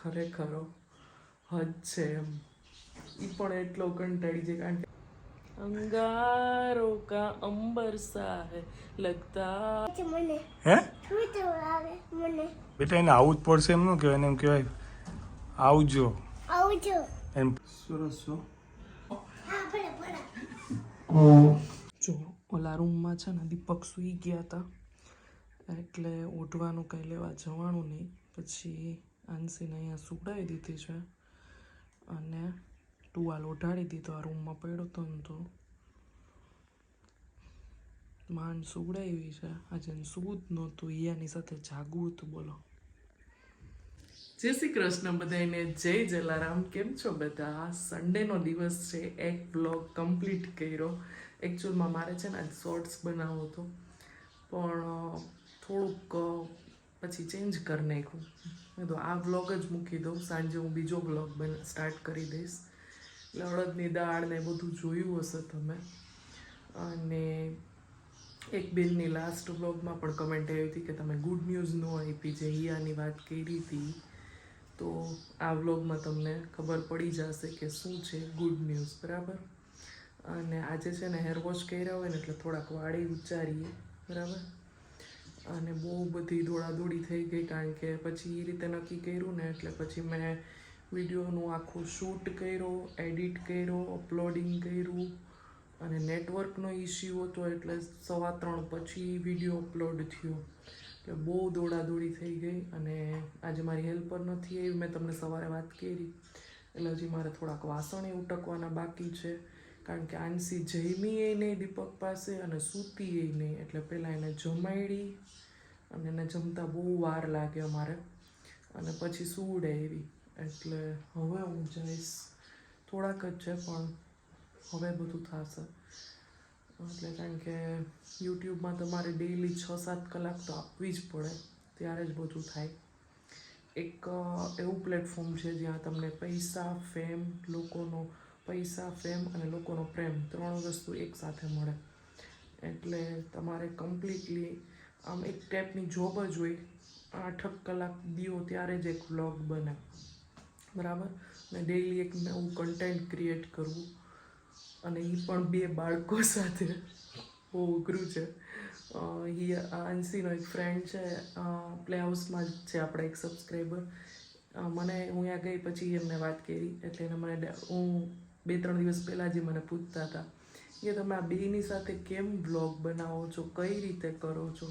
ખરેખર હદ છે એમ. ઈ પણ એટલો કંટાળી જાય કારણ કે અંગારો કા અંબર સા હે લગતા મને હે શું આવે મને બેટા એને આવું જ પડશે એમ ન કહેવાય, એને એમ કહેવાય આવજો આવજો એમ. સરસ છો. હા ભલે જો ઓલા રૂમમાં છે ને દીપક સૂઈ ગયા હતા એટલે ઉઠવાનું કંઈ લેવા જવાનું નહીં. પછી આંસીને અહીંયા સુવડાવી દીધી છે અને ટુવાલ ઓઢાડી દીધો. આ રૂમમાં પડ્યો હતો ને તો માંડ સુવડાવી છે. આજે સૂવું જ નહોતું, ઈયાની સાથે જાગવું હતું. બોલો. જય શ્રી કૃષ્ણ બધાને, જય જલારામ. કેમ છો બધા? સન્ડેનો દિવસ છે, એક વ્લોગ કમ્પ્લીટ કર્યો. એકચ્યુઅલમાં મારે છે ને આજ શોર્ટ્સ બનાવવો હતો પણ થોડુંક પછી ચેન્જ કરી નાખ્યું. મેં તો આ વ્લોગ જ મૂકી દઉં, સાંજે હું બીજો વ્લોગ સ્ટાર્ટ કરી દઈશ. એટલે અડદની દાળ ને બધું જોયું હશે તમે. અને એક બેનની લાસ્ટ વ્લોગમાં પણ કમેન્ટ આવી હતી કે તમે ગુડ ન્યૂઝ ન આપી, જે હિયાની વાત કરી હતી. તો આ વ્લોગમાં તમને ખબર પડી જશે કે શું છે ગુડ ન્યૂઝ, બરાબર. અને આજે છે ને હેર વોશ કર્યા હોય ને એટલે થોડાક વાળી ઉચ્ચારીએ, બરાબર. અને બહુ બધી દોડાદોડી થઈ ગઈ કારણ કે પછી એ રીતે નક્કી કર્યું ને એટલે પછી મેં વિડીયોનું આખું શૂટ કર્યો, એડિટ કર્યો, અપલોડિંગ કર્યું. અને નેટવર્કનો ઇસ્યુ હતો એટલે 3:15 પછી વિડીયો અપલોડ થયો. એટલે બહુ દોડાદોડી થઈ ગઈ. અને આજે મારી હેલ્પર નથી આવી, મેં તમને સવારે વાત કરી. એટલે હજી મારે થોડાક વાસણ ઉટકવાના બાકી છે કારણ કે આંસી જમી એ નહીં દીપક પાસે અને સૂતી એ નહીં. એટલે પહેલાં એને જમાડી અને એને જમતા બહુ વાર લાગે અમારે અને પછી સુવડે એવી. એટલે હવે હું જઈશ, થોડાક જ છે પણ હવે બધું થશે. એટલે કારણ કે યુટ્યુબમાં તમારે ડેઈલી 6-7 કલાક તો આપવી જ પડે, ત્યારે જ બધું થાય. એક એવું પ્લેટફોર્મ છે જ્યાં તમને પૈસા, ફેમ અને લોકોનો પ્રેમ 3 વસ્તુ એકસાથે મળે. એટલે તમારે કમ્પ્લીટલી આમ એક ટાઈપની જોબ જ હોય, 8 કલાક દીઓ ત્યારે જ એક વ્લોગ બને, બરાબર. ને ડેઈલી એક નવું કન્ટેન્ટ ક્રિએટ કરવું અને એ પણ 2 બાળકો સાથે બહુ અઘરું છે. આંસીનો એક ફ્રેન્ડ છે, પ્લે હાઉસમાં જ છે આપણા એક સબસ્ક્રાઈબર. હું ત્યાં ગઈ પછી એમને વાત કરી એટલે એને મને હું 2-3 દિવસ પહેલાં જ મને પૂછતા હતા કે તમે આ બેની સાથે કેમ વ્લોગ બનાવો છો, કઈ રીતે કરો છો.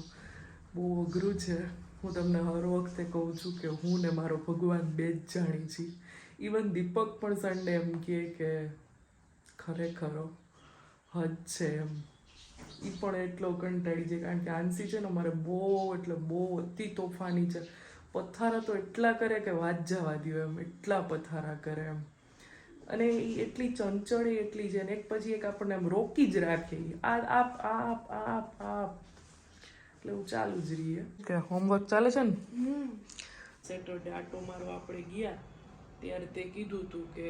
બહુ અઘરું છે. હું તમને હર વખતે કહું છું કે હું ને મારો ભગવાન 2 જ જાણી છીએ. ઇવન દીપક પણ સન્ડે એમ કહે કે ખરેખર હદ છે એમ. એ પણ એટલો કંટાળી જાય કારણ કે આંસી છે ને મારે બહુ એટલે બહુ અતિ તોફાની છે. પથારા તો એટલા કરે કે વાત જવા દ્યો એમ, એટલા પથારા કરે એમ. અને એ એટલી ચંચળ એટલી છે ને એક પછી એક આપણને એમ રોકી જ રાખે. આપ એટલે હું ચાલુ જ રહીએ કે હોમવર્ક ચાલે છે ને. સેટરડે આટો મારવા આપણે ગયા ત્યારે તે કીધું હતું કે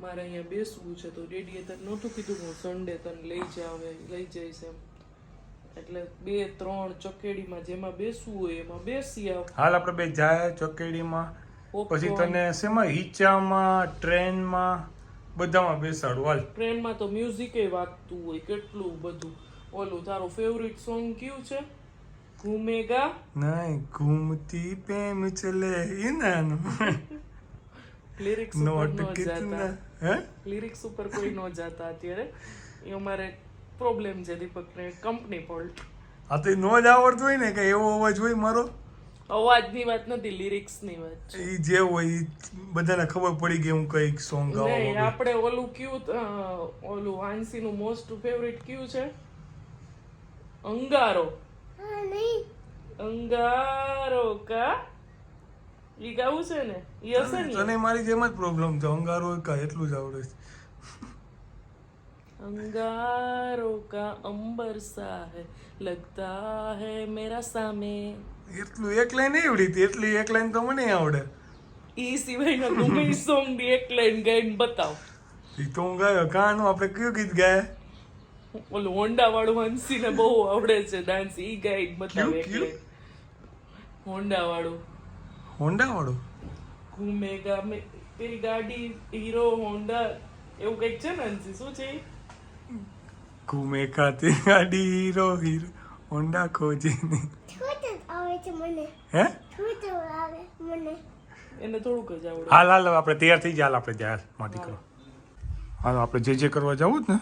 મારે અહીંયા બેસવું છે, તો ડેડીએ તને નહોતું કીધું હું સન્ડે તને લઈ જઈશ એમ. એટલે 2-3 ચોકેડીમાં જેમાં બેસવું હોય એમાં બેસી આવ. હાલ આપણે બે જાય ચોકેડીમાં, પછી તને શેમાં, હિચામાં, ટ્રેનમાં, બધામાં બેસાડું. હાલ ટ્રેનમાં તો મ્યુઝિક વાગતું હોય કેટલું બધું. ઓલું તારો ફેવરિટ સોંગ કયું છે? ઘૂમેગા નહીં, ઘૂમતી પ્રેમ ચલે ઇનાનું લિરિક્સ ઉપર ન જાતા, લિરિક્સ ઉપર કોઈ ન જાતા અત્યારે. એ અમારે પ્રોબ્લેમ છે દીપકને, કંપની ફોલ્ટ. આ તો નો જ આવડતું હોય ને કે એવો અવાજ હોય મારો. અવાજની વાત નથી, લિરિક્સની વાત છે. એ જે હોય બધાને ખબર પડી ગઈ હું કઈક સોંગ ગાવા નહીં, આપણે ઓલું ઓલું આંસીનું મોસ્ટ ફેવરિટ કયું છે? અંગારો. અંગારો કા ઈ ગાવું છે ને, ઈ હશે ને. તને મારી જેમ જ પ્રોબ્લેમ છે, અંગારો કા એટલું જ આવડે છે. અંગારો કા અંબર સા હે લગતા હે મેરા સામે. એટલું એક લાઈન એવડી હતી, એટલી એક લાઈન તો મને આવડે. ઈ સિવાયનો ગમે સોંગ ની એક લાઈન ગાઈને બતાવ. ઈ તો હું ગાયો કાનું. આપણે કયું ગીત ગાય? ઓલું હોન્ડા વાળું હંસીને બહુ આવડે છે ડાન્સ, ઈ ગાઈને બતાવ એક લાઈન. હોન્ડા વાળું. ઘૂમેગા તેરી ગાડી હીરો હોન્ડા એવું કંઈક છે ને અંશી, શું છે ઈ? ઘૂમે ખાતી ગાડી હીરો હીરો હોન્ડા ખોજીને. થોડું આવે છે મને. હે થોડું આવે મને. એને થોડુંક જ આવડે. હાલ હાલ આપણે તૈયાર થઈ જાય. હાલ આપણે જાય. હાલ માટી કરો. હાલ આપણે જે કરવા જવું જ ને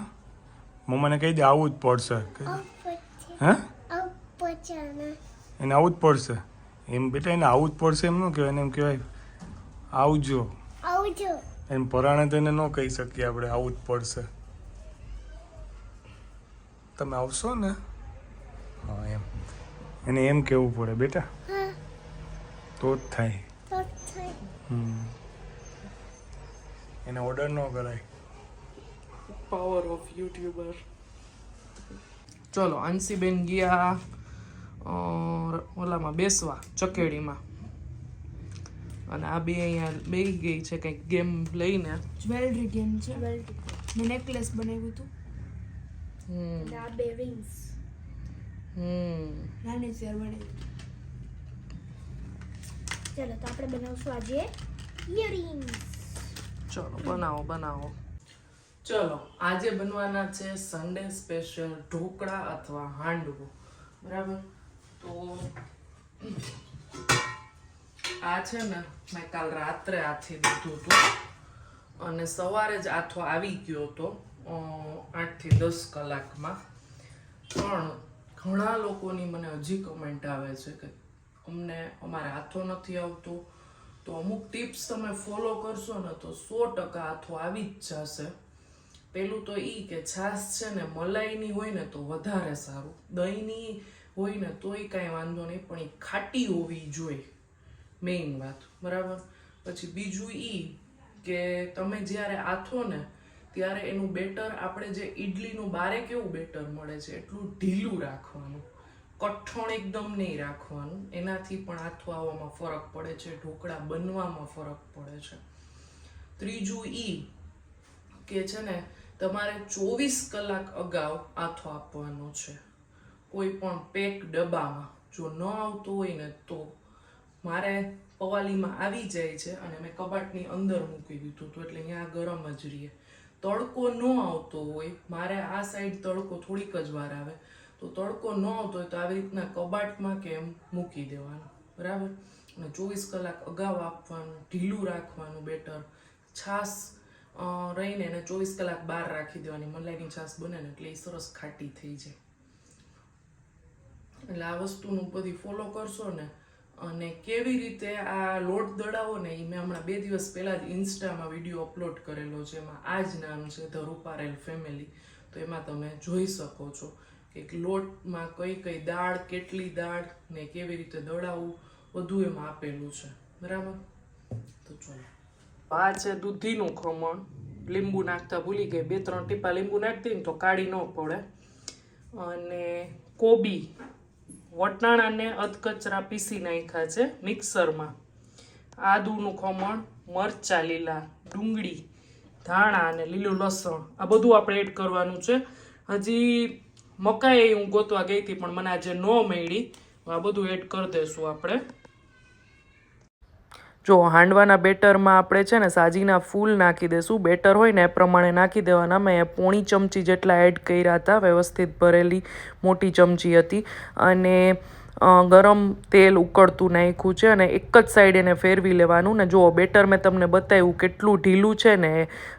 મમ્માને કહી દે આવું જ પડશે. હે એને આવું જ પડશે એમ બેટા. એને આવું જ પડશે એમ ન કહેવાય. એને એમ કહેવાય આવજો. એમ પરાણે તો એને ન કહી શકીએ આપણે આવું જ પડશે. તમે આવશો ને હા એમ એને એમ કહેવું પડે બેટા, તો જ થાય. એને ઓર્ડર ન કરાય. Power of YouTuber. ચલો અંશીબેન ગયા ઓલામાં બેસવા ચકેડીમાં, અને આ બે અહીંયા બેસી ગઈ છે કંઈક ગેમ લઈને. જ્વેલરી ગેમ છે. મેં નેકલેસ બનાવ્યું હતું. અને આ બે રિંગ્સ નાની શેર બનાવી. ચલો તો આપણે બનાવશું આજે ઇયરિંગ્સ. ચલો બનાવો. ચલો આજે બનવાના છે સન્ડે સ્પેશિયલ ઢોકળા અથવા હાંડવો. બરાબર, તો આ છે ને મેં કાલ રાત્રે આથી દીધું હતું અને સવારે જ આથો આવી ગયો હતો 8 થી 10 કલાકમાં. પણ ઘણા લોકોની મને હજી કમેન્ટ આવે છે કે અમને અમારે આથો નથી આવતો. તો અમુક ટિપ્સ તમે ફોલો કરશો ને તો 100% આથો આવી જ જશે. પેલું તો ઈ કે છાશ છે ને મલાઈની હોય ને તો વધારે સારું, દહીંની હોય ને તોય કાંઈ વાંધો નહીં, પણ એ ખાટી હોવી જોઈએ, મેઇન વાત. બરાબર, પછી બીજું ઈ કે તમે જ્યારે આથો ને ત્યારે એનું બેટર આપણે જે ઈડલીનું બારે કેવું બેટર મળે છે એટલું ઢીલું રાખવાનું, કઠણ એકદમ નહીં રાખવાનું. એનાથી પણ આથો આવવામાં ફરક પડે છે, ઢોકળા બનવામાં ફરક પડે છે. ત્રીજું ઈ કે છે ને તમારે 24 કલાક અગાઉ આથો આપવાનો છે કોઈ પણ પેક ડબ્બામાં. જો ન આવતો હોય ને તો મારે પવાલીમાં આવી જાય છે અને મેં કબાટની અંદર મૂકી દીધું હતું એટલે અહીંયા ગરમ જ રહીએ. તડકો ન આવતો હોય, મારે આ સાઈડ તડકો થોડીક જ વાર આવે, તો તડકો ન આવતો હોય તો આવી રીતના કબાટમાં કે એમ મૂકી દેવાનું. બરાબર, અને 24 કલાક અગાઉ આપવાનું, ઢીલું રાખવાનું બેટર. છાશ રહીને એને 24 કલાક બહાર રાખી દેવાની. મલાઈની છાશ બને ને એટલે એ સરસ ખાટી થઈ જાય. એટલે આ વસ્તુનું બધી ફોલો કરશો ને. અને કેવી રીતે આ લોટ દળાવો ને એ મેં હમણાં 2 દિવસ પહેલા જ ઇન્સ્ટામાં વિડીયો અપલોડ કરેલો છે. એમાં આ જ નામ છે ધ રૂપારેલ ફેમિલી. તો એમાં તમે જોઈ શકો છો કે લોટમાં કઈ દાળ, કેટલી દાળ ને કેવી રીતે દળાવવું બધું એમાં આપેલું છે. બરાબર, તો ચલો આ છે દૂધીનું ખમણ. લીંબુ નાખતા ભૂલી ગઈ, 2-3 ટીપા લીંબુ નાખી દઈએ ને તો કાળી ન પડે. અને કોબી, વટાણાને અધકચરા પીસી નાખ્યા છે મિક્સરમાં. આદુનું ખમણ, મરચાં લીલા, ડુંગળી, ધાણા અને લીલું લસણ, આ બધું આપણે એડ કરવાનું છે. હજી મકાઈ હું ગોતવા ગઈ હતી પણ મને આજે ન મળી. આ બધું એડ કરી દઈશું આપણે. જો હાંડવાના બેટરમાં આપણે છે ને સાજીના ફૂલ નાખી દઈશું. બેટર હોય ને એ પ્રમાણે નાખી દેવાના. મેં 1 ચમચી જેટલા એડ કર્યા હતા, વ્યવસ્થિત ભરેલી મોટી ચમચી હતી. અને ગરમ તેલ ઉકળતું નાખ્યું છે અને એક જ સાઈડ એને ફેરવી લેવાનું. ને જો બેટર મેં તમને બતાવ્યું કેટલું ઢીલું છે ને.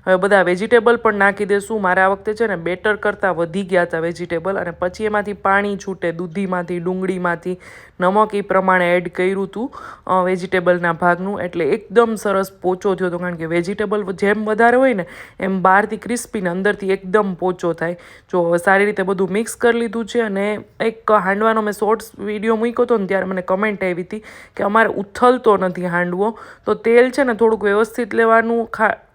હવે બધા વેજીટેબલ પણ નાખી દઈશું. મારે આ વખતે છે ને બેટર કરતાં વધી ગયા હતા વેજીટેબલ, અને પછી એમાંથી પાણી છૂટે દૂધીમાંથી, ડુંગળીમાંથી. નમક એ પ્રમાણે એડ કર્યું હતું વેજીટેબલના ભાગનું, એટલે એકદમ સરસ પોચો થયો હતો. કારણ કે વેજીટેબલ જેમ વધારે હોય ને એમ બહારથી ક્રિસ્પી ને અંદરથી એકદમ પોચો થાય. જો હવે સારી રીતે બધું મિક્સ કરી લીધું છે. અને એક હાંડવાનો મેં શોર્ટ્સ વિડીયો મૂક્યો હતો ને ત્યારે મને કમેન્ટ આવી હતી કે અમારે ઉથલતો નથી હાંડવો. તો તેલ છે ને થોડુંક વ્યવસ્થિત લેવાનું.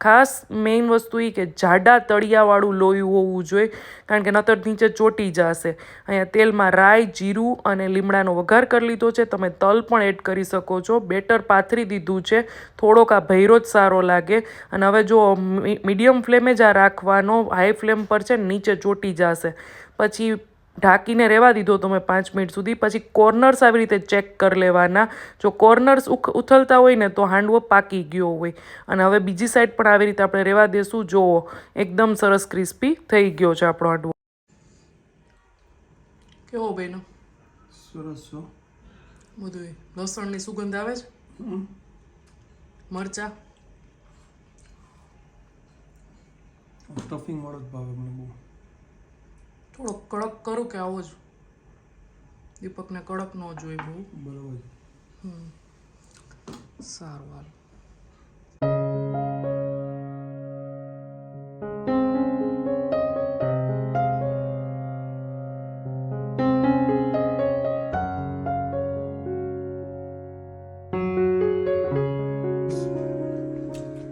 ખાસ મેઇન વસ્તુ એ કે જાડા તળિયાવાળું લોયું હોવું જોઈએ, કારણ કે નતર નીચે ચોટી જશે. અહીંયા તેલમાં રાઈ, જીરું અને લીમડાનો વઘાર કરી લીધો છે. તમે તલ પણ એડ કરી શકો છો. બેટર પાથરી દીધું છે. થોડોક આ ભૈરો જ સારો લાગે. અને હવે જો મીડિયમ ફ્લેમે જ આ રાખવાનો, હાઈ ફ્લેમ પર છે ને નીચે ચોટી જશે. પછી ઢાંકીને રહેવા દીધો તમે 5 મિનિટ સુધી. પછી કોર્નર્સ આવી રીતે ચેક કરી લેવાના. જો કોર્નર્સ ઉથલતા હોય ને તો હાંડવો પાકી ગયો હોય. અને હવે બીજી સાઈડ પણ આવી રીતે આપણે રહેવા દેશું. જોવો એકદમ સરસ ક્રિસ્પી થઈ ગયો છે આપણો હાંડવો. કેવો બેનો? સરસ છો. બધું લસણની સુગંધ આવે છે, મરચા. સ્ટફિંગ વાળો જ ભાવે મને બહુ. થોડો કડક કરું કે આવો જ? દીપકને કડક ન જોઈએ બહુ. બરાબર. સારું હાલ.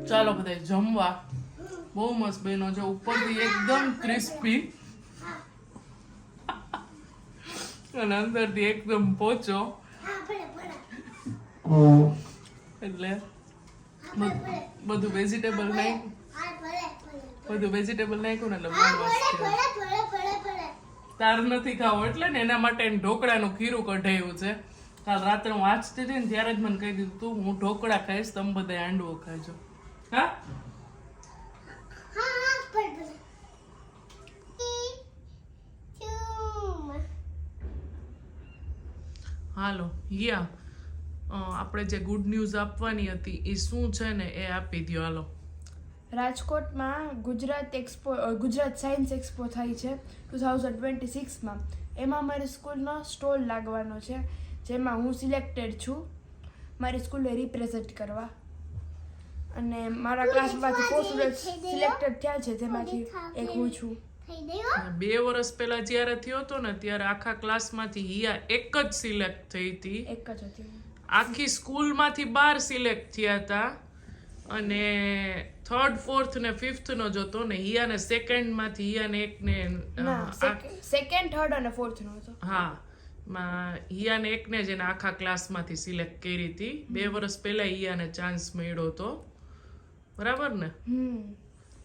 ચાલો બધા જમવા. બહુ મસ્ત બન્યો છે, ઉપરથી એકદમ ક્રિસ્પી અને અંદરથી એકદમ પોચો. એટલે બધું વેજીટેબલ નાખ્યું, બધું વેજીટેબલ નાખ્યું ને એટલે બહુ મસ્ત છે. તાર નથી ખાવો એટલે ને એના માટે ઢોકળાનું ખીરું કઢાયું છે. કાલ રાત્રે હું વાંચતી હતી ને ત્યારે જ મને કહી દીધું તું હું ઢોકળા ખાઈશ, તમે બધા હાંડવો ખાજો. હા હાલો યા આપણે જે ગુડ ન્યૂઝ આપવાની હતી એ શું છે ને એ આપી દો. હાલો. રાજકોટમાં ગુજરાત સાયન્સ એક્સપો થાય છે 2026માં. એમાં મારી સ્કૂલનો સ્ટોલ લાગવાનો છે, જેમાં હું સિલેક્ટેડ છું મારી સ્કૂલને રિપ્રેઝેન્ટ કરવા. અને મારા ક્લાસમાંથી 4 સ્ટુડન્ટ્સ સિલેક્ટેડ થયા છે, જેમાંથી એક હું છું. 2 વર્ષ પહેલા જ્યારે થયો હતો ને ત્યારે આખા ક્લાસમાંથી હિયા એક જ સિલેક્ટ થઈ હતી. એક જ હતી. આખી સ્કૂલમાંથી 12 સિલેક્ટ થયા હતા અને 3rd 4th ને 5th નો જ હતો ને હિયાને સેકન્ડમાંથી હિયાને એકને સેકન્ડ, થર્ડ અને ફોર્થ નો હતો. હા હિયાને એકને જ એને આખા ક્લાસમાંથી સિલેક્ટ કરી હતી. 2 વર્ષ પહેલા હિયાને ચાન્સ મળ્યો હતો. બરાબર ને?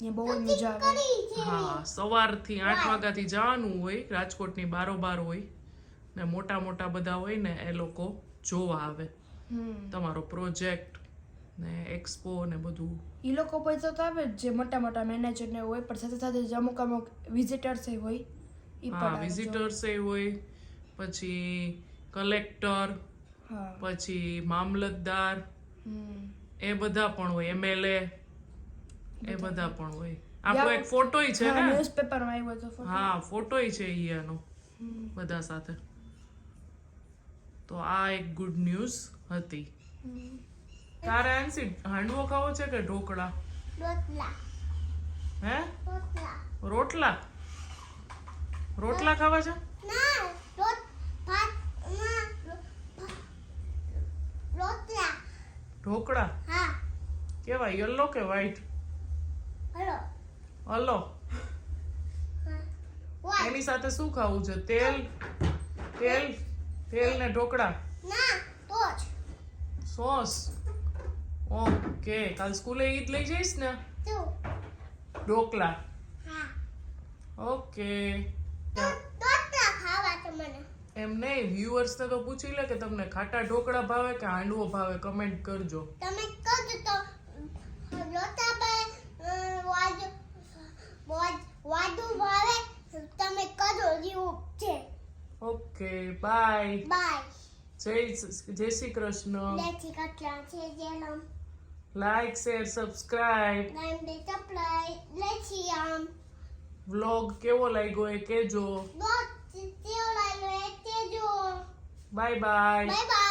એ બહુ જ મજા આવે. હા સવારથી 8 વાગ્યાથી જવાનું હોય, રાજકોટની બારોબાર હોય ને મોટા મોટા બધા હોય ને એ લોકો જોવા આવે તમારો પ્રોજેક્ટ ને એક્સપો ને બધું. એ લોકો પૈસા તો આવે જ, જે મોટા મોટા મેનેજર ને હોય, પણ સાથે સાથે જે અમુક વિઝિટર્સ હોય એ હા વિઝિટર્સ હોય, પછી કલેક્ટર, પછી મામલતદાર એ બધા પણ હોય, MLA એ બધા પણ હોય. આપણો એક ફોટોય છે ને ન્યૂઝપેપરમાં આવ્યો હતો. હા ફોટોય છે ઈયાનો બધા સાથે. તો આ એક ગુડ ન્યૂઝ હતી. તારે આંસી હાંડવો ખાવો છે કે ઢોકળા? હે રોટલા? રોટલા ખાવા છે? ઢોકળા કેવા, યલો કે વ્હાઈટ? હલો એની સાથે શું ખાવું છે? તેલ તેલ તેલ ને ઢોકળા? સોસ. ઓકે કાલ સ્કૂલે ઈદ લઈ જઈશ ને ઢોકળા? ઓકે એમ નહીં, વ્યુઅર્સ ને તો પૂછી લે કે તમને ખાટા ઢોકળા ભાવે કે હાંડવો ભાવે, કમેન્ટ કરજો. તમે કરજો તો વાદુ ભાવે તમે કરો જેવું છે. Okay bye bye. જય શ્રી કૃષ્ણ. લેચી કટલા છે જેલમ લાઈક શેર સબસ્ક્રાઇબ. નામ દે સપ્લાય લેચી વ્લોગ કેવો લાગ્યો એ કેજો. દો તેઓ લાઈલો એ તેજો. Bye bye. Bye by.